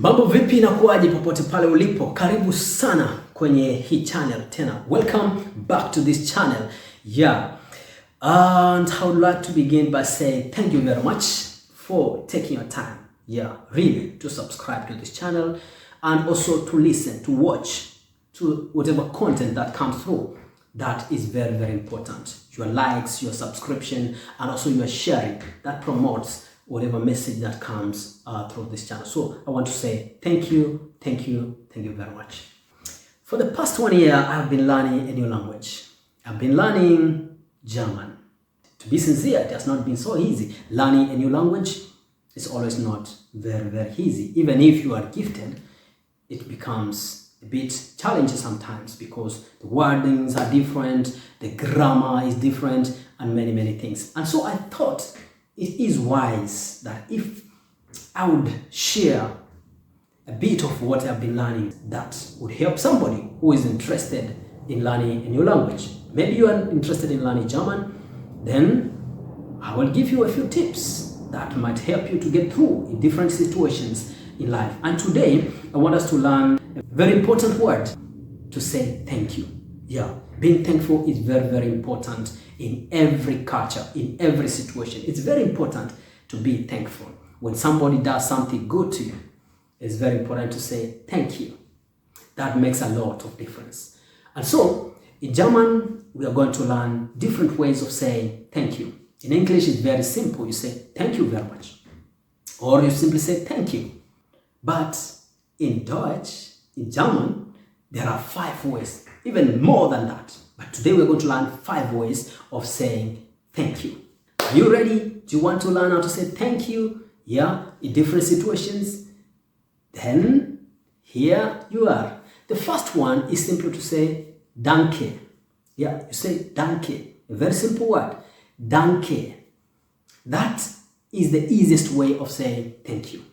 Mambo vipi na kuaje popote pale ulipo? Karibu sana kwenye hii channel tena. Welcome back to this channel. And I would like to begin by saying thank you very much for taking your time. Really to subscribe to this channel and also to listen, to watch, to whatever content that comes through. That is very, very important. Your likes, your subscription, and also your sharing, that promotes whatever message that comes through this channel. So I want to say thank you very much. For the past 1 year, I've been learning a new language. I've been learning German. To be sincere, it has not been so easy. Learning a new language is always not very, very easy. Even if you are gifted, it becomes a bit challenging sometimes because the wordings are different, the grammar is different, and many, many things. And so I thought it is wise that if I would share a bit of what I've been learning that would help somebody who is interested in learning a new language. Maybe you are interested in learning German, then I will give you a few tips that might help you to get through in different situations in life. And today, I want us to learn a very important word, to say thank you. Being thankful is very, very important in every culture, in every situation. It's very important to be thankful. When somebody does something good to you, it's very important to say thank you. That makes a lot of difference. And so, in German, we are going to learn different ways of saying thank you. In English, it's very simple. You say thank you very much. Or you simply say thank you. But in Deutsch, in German, there are 5 ways, even more than that. But today we're going to learn 5 ways of saying thank you. Are you ready? Do you want to learn how to say thank you? In different situations? Then here you are. The first one is simply to say danke. You say danke. A very simple word. Danke. That is the easiest way of saying thank you.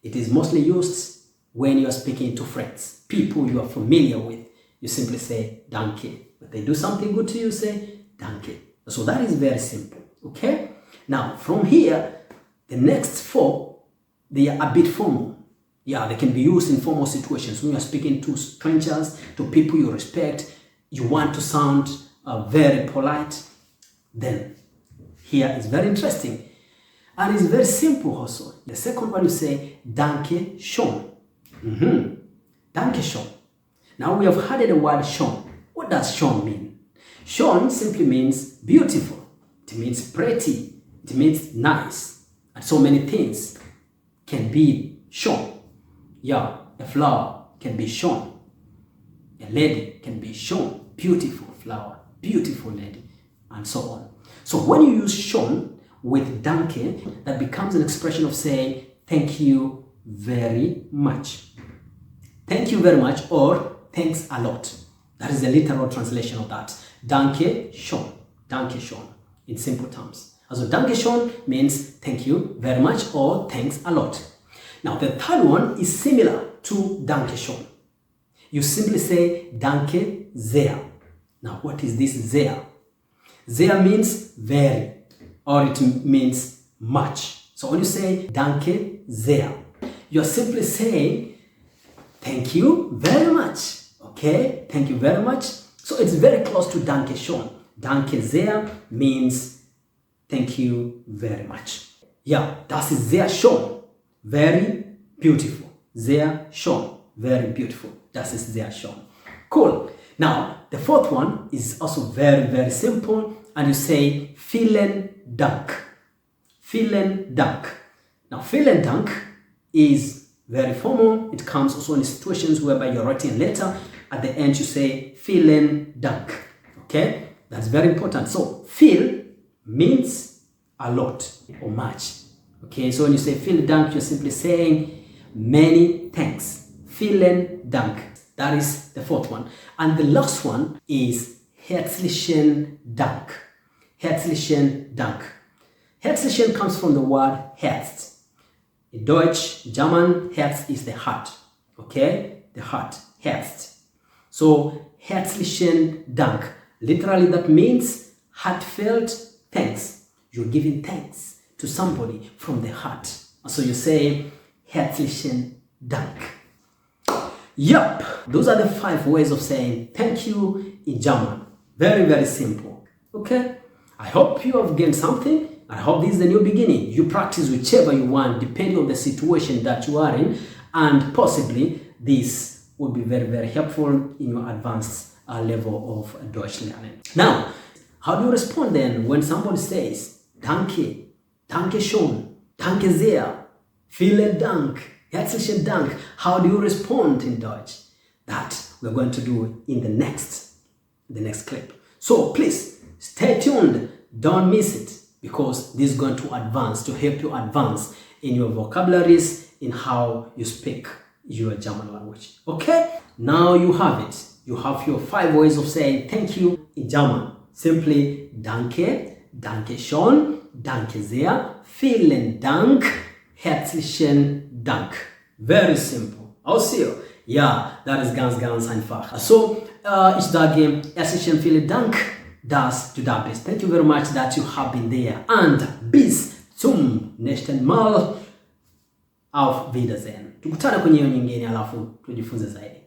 It is mostly used when you are speaking to friends, people you are familiar with. You simply say danke. When they do something good to you, say danke. So that is very simple, okay? Now, from here, the next 4, they are a bit formal. They can be used in formal situations. When you are speaking to strangers, to people you respect, you want to sound very polite, then here is very interesting. And it's very simple also. The second one you say, danke schön. Danke schön. Now we have heard the word schön. What does schön mean? Schön simply means beautiful. It means pretty. It means nice. And so many things can be schön. A flower can be schön. A lady can be schön. Beautiful flower, beautiful lady, and so on. So when you use schön with danke, that becomes an expression of saying thank you very much. Thank you very much, or thanks a lot. That is the literal translation of that. Danke schön. Danke schön in simple terms. Also danke schön means thank you very much or thanks a lot. Now the third one is similar to danke schön. You simply say danke sehr. Now what is this sehr? Sehr means very, or it means much. So when you say danke sehr, you're simply saying thank you very much. Okay? Thank you very much. So it's very close to danke schön. Danke sehr means thank you very much. Das ist sehr schön. Very beautiful. Sehr schön. Very beautiful. Das ist sehr schön. Cool. Now, the fourth one is also very, very simple. And you say vielen Dank. Vielen Dank. Now, vielen Dank is very formal. It comes also in situations whereby you're writing a letter. At the end, you say vielen Dank. Okay? That's very important. So, viel means a lot or much. Okay? So, when you say vielen Dank, you're simply saying many thanks. Vielen Dank. That is the fourth one. And the last one is herzlichen Dank. Herzlichen Dank. Herzlichen comes from the word Herz. In Deutsch, German, Herz is the heart. Okay? The heart. Herz. So, herzlichen Dank. Literally, that means heartfelt thanks. You're giving thanks to somebody from the heart. So you say herzlichen Dank. Yep, those are the 5 ways of saying thank you in German. Very, very simple. Okay? I hope you have gained something. I hope this is the new beginning. You practice whichever you want, depending on the situation that you are in, and possibly this will be very, very helpful in your advanced level of Deutsch learning. Now, how do you respond then when somebody says danke, danke schön, danke sehr, vielen Dank, herzlichen Dank? How do you respond in Deutsch? That we're going to do in the next clip. So please stay tuned, don't miss it, because this is going to help you advance in your vocabularies, in how you speak your German language. Okay? Now you have it. You have your 5 ways of saying thank you in German. Simply danke, danke schön, danke sehr, vielen Dank, herzlichen Dank. Very simple. Also, ja, das ist ganz, ganz einfach. Also, ich sage herzlichen vielen Dank, dass du da bist. Thank you very much that you have been there. And bis zum nächsten Mal. Auf Wiedersehen. Tukutane kwenye hiyo nyingine alafu tujifunze zaidi.